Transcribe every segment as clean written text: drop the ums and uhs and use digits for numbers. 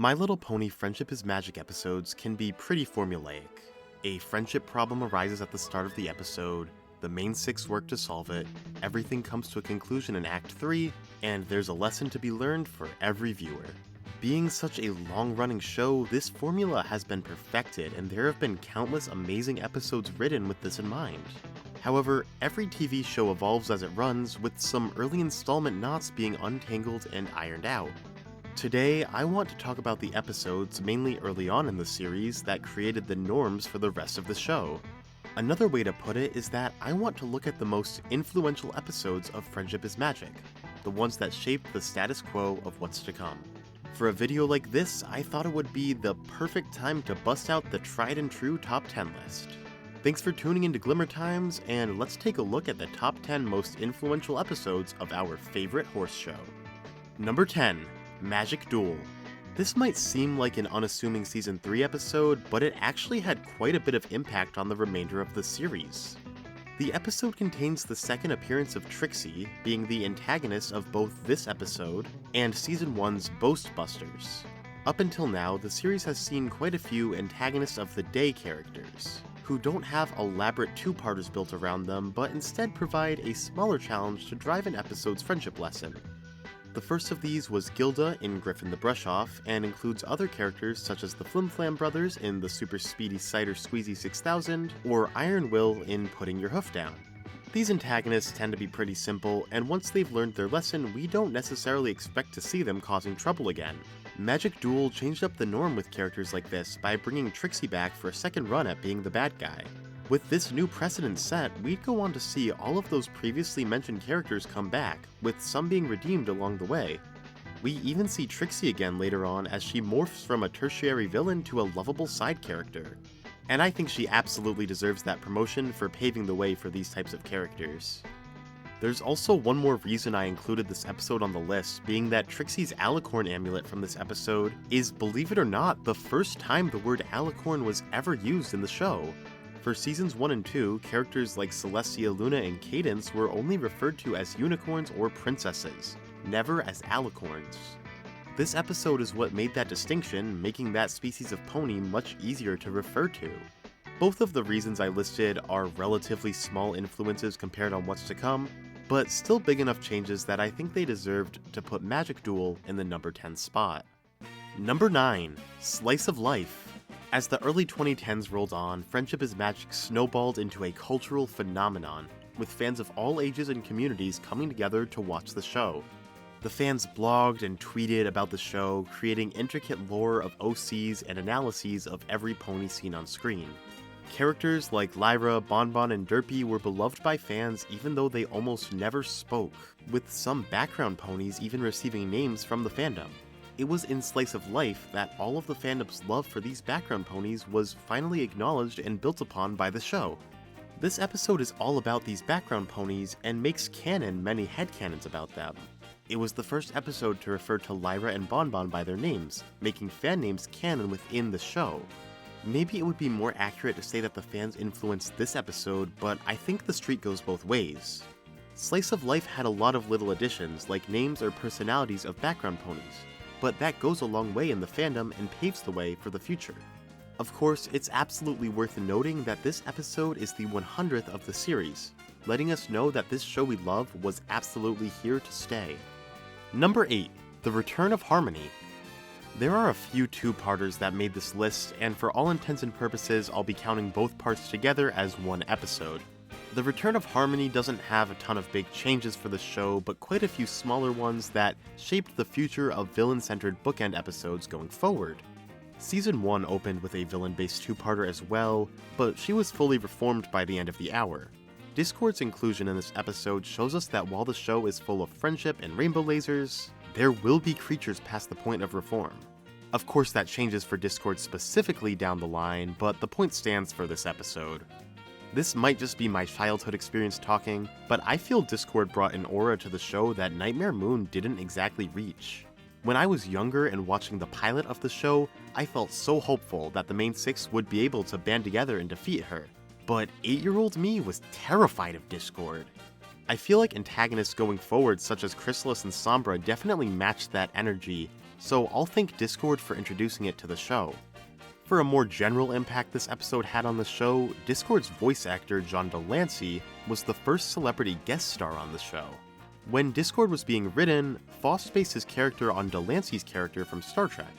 My Little Pony Friendship is Magic episodes can be pretty formulaic. A friendship problem arises at the start of the episode, the main six work to solve it, everything comes to a conclusion in Act 3, and there's a lesson to be learned for every viewer. Being such a long-running show, this formula has been perfected, and there have been countless amazing episodes written with this in mind. However, every TV show evolves as it runs, with some early installment knots being untangled and ironed out. Today, I want to talk about the episodes, mainly early on in the series, that created the norms for the rest of the show. Another way to put it is that I want to look at the most influential episodes of Friendship is Magic, the ones that shaped the status quo of what's to come. For a video like this, I thought it would be the perfect time to bust out the tried and true top 10 list. Thanks for tuning into Glimmer Times, and let's take a look at the top 10 most influential episodes of our favorite horse show. Number 10. Magic Duel. This might seem like an unassuming Season 3 episode, but it actually had quite a bit of impact on the remainder of the series. The episode contains the second appearance of Trixie, being the antagonist of both this episode and Season 1's Boastbusters. Up until now, the series has seen quite a few antagonists of the day characters, who don't have elaborate two-parters built around them, but instead provide a smaller challenge to drive an episode's friendship lesson. The first of these was Gilda in Griffin the Brush-Off, and includes other characters such as the Flim Flam Brothers in the Super Speedy Cider Squeezy 6000, or Iron Will in Putting Your Hoof Down. These antagonists tend to be pretty simple, and once they've learned their lesson, we don't necessarily expect to see them causing trouble again. Magic Duel changed up the norm with characters like this by bringing Trixie back for a second run at being the bad guy. With this new precedent set, we'd go on to see all of those previously mentioned characters come back, with some being redeemed along the way. We even see Trixie again later on as she morphs from a tertiary villain to a lovable side character. And I think she absolutely deserves that promotion for paving the way for these types of characters. There's also one more reason I included this episode on the list, being that Trixie's Alicorn amulet from this episode is, believe it or not, the first time the word Alicorn was ever used in the show. For Seasons 1 and 2, characters like Celestia, Luna, and Cadence were only referred to as unicorns or princesses, never as alicorns. This episode is what made that distinction, making that species of pony much easier to refer to. Both of the reasons I listed are relatively small influences compared on what's to come, but still big enough changes that I think they deserved to put Magic Duel in the number 10 spot. Number 9. Slice of Life. As the early 2010s rolled on, Friendship is Magic snowballed into a cultural phenomenon, with fans of all ages and communities coming together to watch the show. The fans blogged and tweeted about the show, creating intricate lore of OCs and analyses of every pony seen on screen. Characters like Lyra, Bonbon, and Derpy were beloved by fans even though they almost never spoke, with some background ponies even receiving names from the fandom. It was in Slice of Life that all of the fandom's love for these background ponies was finally acknowledged and built upon by the show. This episode is all about these background ponies and makes canon many headcanons about them. It was the first episode to refer to Lyra and Bonbon by their names, making fan names canon within the show. Maybe it would be more accurate to say that the fans influenced this episode, but I think the street goes both ways. Slice of Life had a lot of little additions, like names or personalities of background ponies, but that goes a long way in the fandom and paves the way for the future. Of course, it's absolutely worth noting that this episode is the 100th of the series, letting us know that this show we love was absolutely here to stay. Number 8. The Return of Harmony. There are a few two-parters that made this list, and for all intents and purposes, I'll be counting both parts together as one episode. The Return of Harmony doesn't have a ton of big changes for the show, but quite a few smaller ones that shaped the future of villain-centered bookend episodes going forward. Season 1 opened with a villain-based two-parter as well, but she was fully reformed by the end of the hour. Discord's inclusion in this episode shows us that while the show is full of friendship and rainbow lasers, there will be creatures past the point of reform. Of course that changes for Discord specifically down the line, but the point stands for this episode. This might just be my childhood experience talking, but I feel Discord brought an aura to the show that Nightmare Moon didn't exactly reach. When I was younger and watching the pilot of the show, I felt so hopeful that the main six would be able to band together and defeat her. But 8-year-old me was terrified of Discord. I feel like antagonists going forward such as Chrysalis and Sombra definitely matched that energy, so I'll thank Discord for introducing it to the show. For a more general impact this episode had on the show, Discord's voice actor John Delancey was the first celebrity guest star on the show. When Discord was being written, Foss based his character on Delancey's character from Star Trek.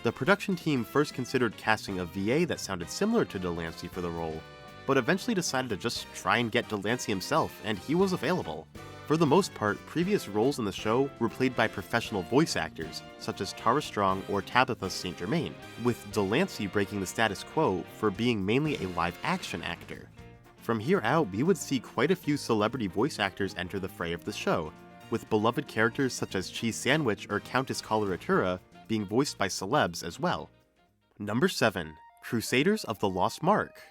The production team first considered casting a VA that sounded similar to Delancey for the role, but eventually decided to just try and get Delancey himself, and he was available. For the most part, previous roles in the show were played by professional voice actors, such as Tara Strong or Tabitha St. Germain, with Delancey breaking the status quo for being mainly a live-action actor. From here out, we would see quite a few celebrity voice actors enter the fray of the show, with beloved characters such as Cheese Sandwich or Countess Coloratura being voiced by celebs as well. Number 7. Crusaders of the Lost Mark.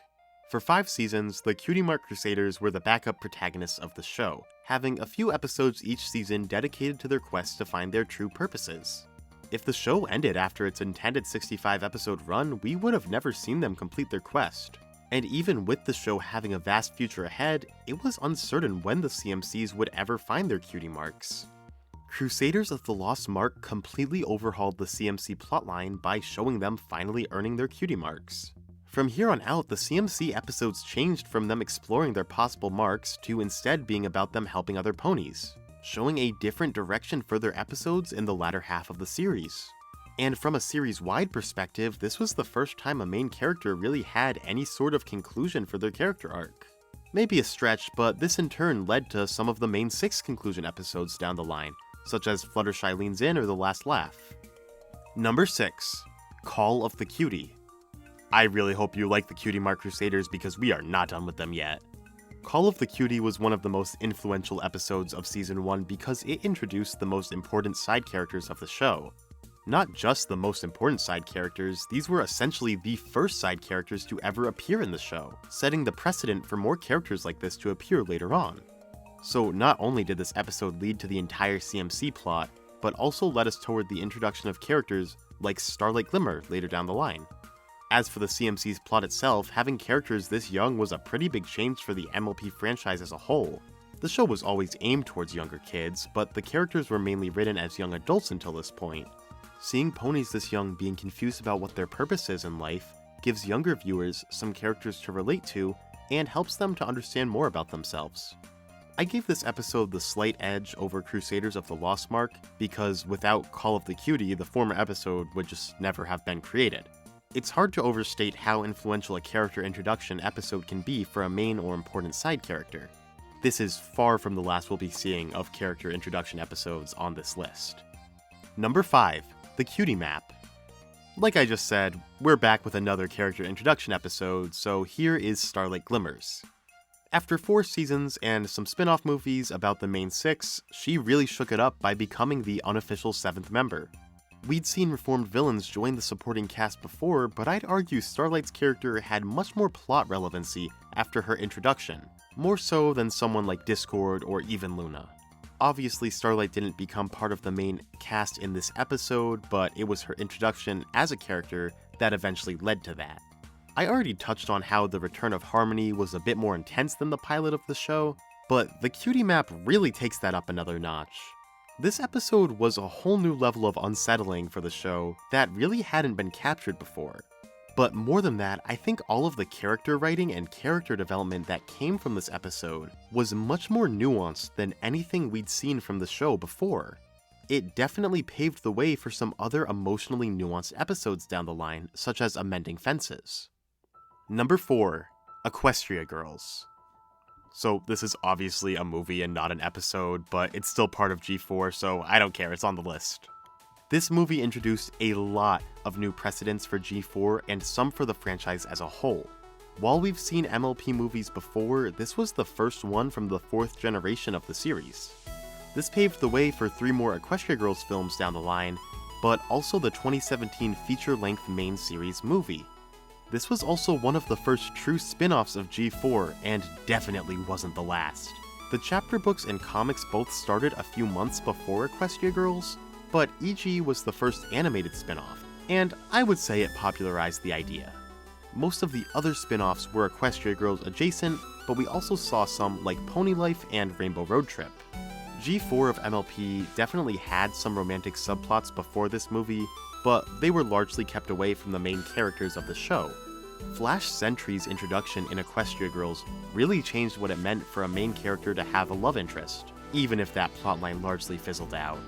For 5 seasons, the Cutie Mark Crusaders were the backup protagonists of the show, having a few episodes each season dedicated to their quest to find their true purposes. If the show ended after its intended 65-episode run, we would have never seen them complete their quest. And even with the show having a vast future ahead, it was uncertain when the CMCs would ever find their cutie marks. Crusaders of the Lost Mark completely overhauled the CMC plotline by showing them finally earning their cutie marks. From here on out, the CMC episodes changed from them exploring their possible marks to instead being about them helping other ponies, showing a different direction for their episodes in the latter half of the series. And from a series-wide perspective, this was the first time a main character really had any sort of conclusion for their character arc. Maybe a stretch, but this in turn led to some of the main 6 conclusion episodes down the line, such as Fluttershy Leans In or The Last Laugh. Number 6. Call of the Cutie. I really hope you like the Cutie Mark Crusaders because we are not done with them yet. Call of the Cutie was one of the most influential episodes of Season 1 because it introduced the most important side characters of the show. Not just the most important side characters, these were essentially the first side characters to ever appear in the show, setting the precedent for more characters like this to appear later on. So not only did this episode lead to the entire CMC plot, but also led us toward the introduction of characters like Starlight Glimmer later down the line. As for the CMC's plot itself, having characters this young was a pretty big change for the MLP franchise as a whole. The show was always aimed towards younger kids, but the characters were mainly written as young adults until this point. Seeing ponies this young being confused about what their purpose is in life gives younger viewers some characters to relate to and helps them to understand more about themselves. I gave this episode the slight edge over Crusaders of the Lost Mark because without Call of the Cutie, the former episode would just never have been created. It's hard to overstate how influential a character introduction episode can be for a main or important side character. This is far from the last we'll be seeing of character introduction episodes on this list. Number 5. The Cutie Map. Like I just said, we're back with another character introduction episode, so here is Starlight Glimmers. After 4 seasons and some spin-off movies about the main 6, she really shook it up by becoming the unofficial 7th member. We'd seen reformed villains join the supporting cast before, but I'd argue Starlight's character had much more plot relevancy after her introduction, more so than someone like Discord or even Luna. Obviously, Starlight didn't become part of the main cast in this episode, but it was her introduction as a character that eventually led to that. I already touched on how the return of Harmony was a bit more intense than the pilot of the show, but the Cutie Map really takes that up another notch. This episode was a whole new level of unsettling for the show that really hadn't been captured before. But more than that, I think all of the character writing and character development that came from this episode was much more nuanced than anything we'd seen from the show before. It definitely paved the way for some other emotionally nuanced episodes down the line, such as Amending Fences. Number 4. Equestria Girls. So this is obviously a movie and not an episode, but it's still part of G4, so I don't care, it's on the list. This movie introduced a lot of new precedents for G4 and some for the franchise as a whole. While we've seen MLP movies before, this was the first one from the 4th generation of the series. This paved the way for 3 more Equestria Girls films down the line, but also the 2017 feature-length main series movie. This was also one of the first true spin-offs of G4, and definitely wasn't the last. The chapter books and comics both started a few months before Equestria Girls, but EG was the first animated spin-off, and I would say it popularized the idea. Most of the other spin-offs were Equestria Girls adjacent, but we also saw some like Pony Life and Rainbow Road Trip. G4 of MLP definitely had some romantic subplots before this movie, but they were largely kept away from the main characters of the show. Flash Sentry's introduction in Equestria Girls really changed what it meant for a main character to have a love interest, even if that plotline largely fizzled out.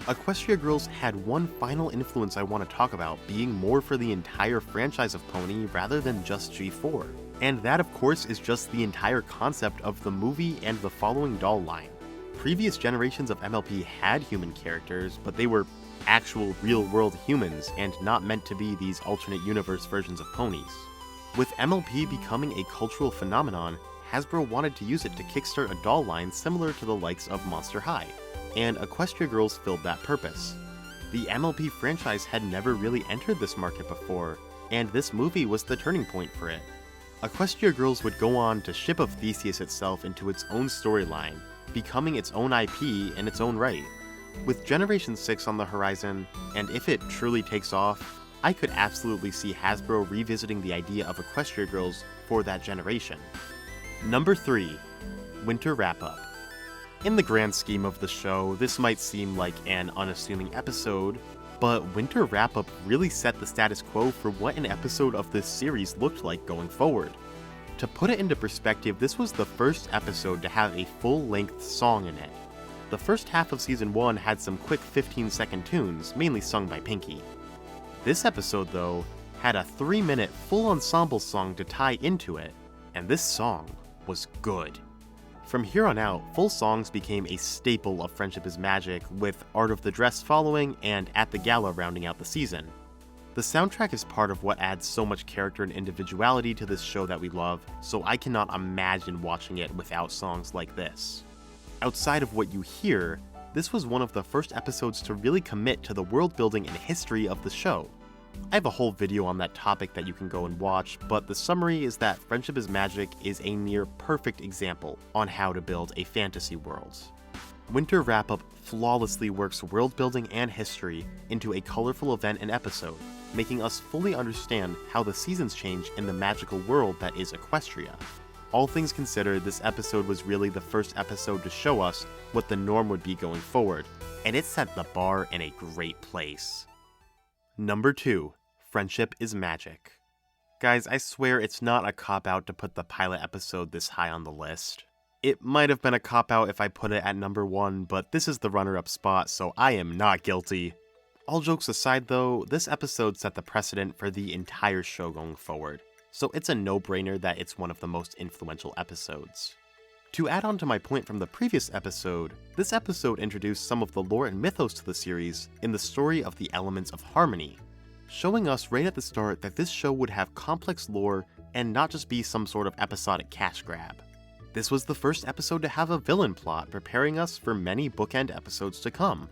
Equestria Girls had one final influence I want to talk about being more for the entire franchise of Pony rather than just G4. And that of course is just the entire concept of the movie and the following doll line. Previous generations of MLP had human characters, but they were actual real-world humans and not meant to be these alternate universe versions of ponies. With MLP becoming a cultural phenomenon, Hasbro wanted to use it to kickstart a doll line similar to the likes of Monster High, and Equestria Girls filled that purpose. The MLP franchise had never really entered this market before, and this movie was the turning point for it. Equestria Girls would go on to Ship of Theseus itself into its own storyline, becoming its own IP in its own right. With Generation 6 on the horizon, and if it truly takes off, I could absolutely see Hasbro revisiting the idea of Equestria Girls for that generation. Number 3. Winter Wrap-Up. In the grand scheme of the show, this might seem like an unassuming episode, but Winter Wrap-Up really set the status quo for what an episode of this series looked like going forward. To put it into perspective, this was the first episode to have a full-length song in it. The first half of Season 1 had some quick 15-second tunes, mainly sung by Pinkie. This episode, though, had a 3-minute full ensemble song to tie into it, and this song was good. From here on out, full songs became a staple of Friendship is Magic, with Art of the Dress following and At the Gala rounding out the season. The soundtrack is part of what adds so much character and individuality to this show that we love, so I cannot imagine watching it without songs like this. Outside of what you hear, this was one of the first episodes to really commit to the world building and history of the show. I have a whole video on that topic that you can go and watch, but the summary is that Friendship is Magic is a near perfect example on how to build a fantasy world. Winter Wrap-Up flawlessly works world building and history into a colorful event and episode, making us fully understand how the seasons change in the magical world that is Equestria. All things considered, this episode was really the first episode to show us what the norm would be going forward, and it set the bar in a great place. Number 2. Friendship is Magic. Guys, I swear it's not a cop-out to put the pilot episode this high on the list. It might have been a cop-out if I put it at number 1, but this is the runner-up spot, so I am not guilty. All jokes aside though, this episode set the precedent for the entire show going forward, so it's a no-brainer that it's one of the most influential episodes. To add on to my point from the previous episode, this episode introduced some of the lore and mythos to the series in the story of the Elements of Harmony, showing us right at the start that this show would have complex lore and not just be some sort of episodic cash grab. This was the first episode to have a villain plot, preparing us for many bookend episodes to come.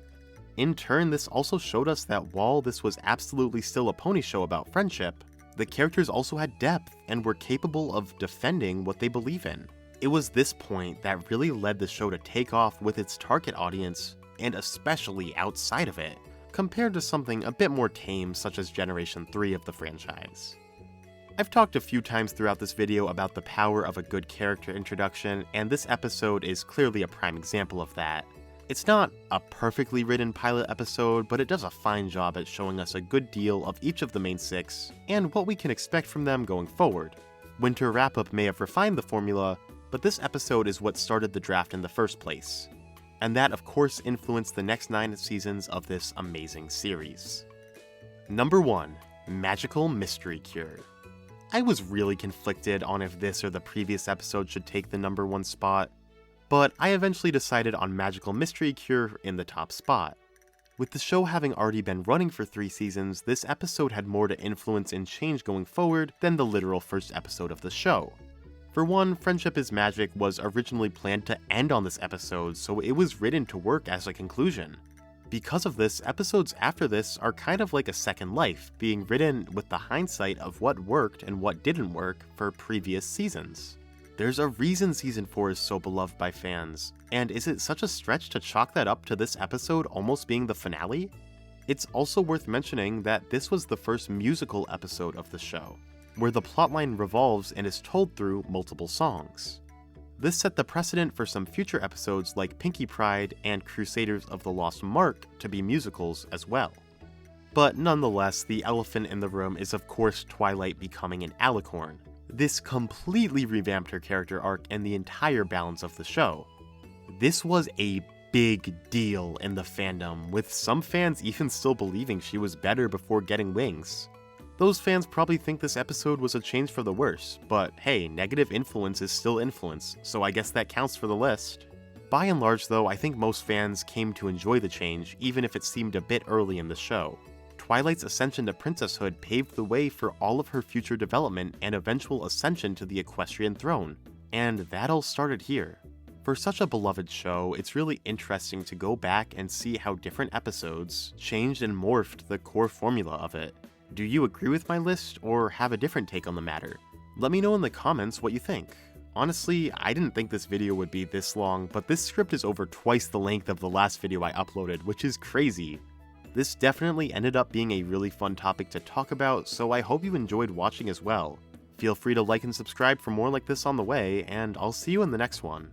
In turn, this also showed us that while this was absolutely still a pony show about friendship, the characters also had depth and were capable of defending what they believe in. It was this point that really led the show to take off with its target audience, and especially outside of it, compared to something a bit more tame such as Generation 3 of the franchise. I've talked a few times throughout this video about the power of a good character introduction, and this episode is clearly a prime example of that. It's not a perfectly written pilot episode, but it does a fine job at showing us a good deal of each of the main 6, and what we can expect from them going forward. Winter Wrap-Up may have refined the formula, but this episode is what started the draft in the first place. And that of course influenced the next 9 seasons of this amazing series. Number 1. Magical Mystery Cure. I was really conflicted on if this or the previous episode should take the number 1 spot, but I eventually decided on Magical Mystery Cure in the top spot. With the show having already been running for 3 seasons, this episode had more to influence and change going forward than the literal first episode of the show. For one, Friendship is Magic was originally planned to end on this episode, so it was written to work as a conclusion. Because of this, episodes after this are kind of like a second life, being written with the hindsight of what worked and what didn't work for previous seasons. There's a reason Season 4 is so beloved by fans, and is it such a stretch to chalk that up to this episode almost being the finale? It's also worth mentioning that this was the first musical episode of the show, where the plotline revolves and is told through multiple songs. This set the precedent for some future episodes like Pinkie Pride and Crusaders of the Lost Mark to be musicals as well. But nonetheless, the elephant in the room is of course Twilight becoming an alicorn. This completely revamped her character arc and the entire balance of the show. This was a big deal in the fandom, with some fans even still believing she was better before getting wings. Those fans probably think this episode was a change for the worse, but hey, negative influence is still influence, so I guess that counts for the list. By and large though, I think most fans came to enjoy the change, even if it seemed a bit early in the show. Twilight's ascension to princesshood paved the way for all of her future development and eventual ascension to the equestrian throne, and that all started here. For such a beloved show, it's really interesting to go back and see how different episodes changed and morphed the core formula of it. Do you agree with my list, or have a different take on the matter? Let me know in the comments what you think. Honestly, I didn't think this video would be this long, but this script is over twice the length of the last video I uploaded, which is crazy. This definitely ended up being a really fun topic to talk about, so I hope you enjoyed watching as well. Feel free to like and subscribe for more like this on the way, and I'll see you in the next one.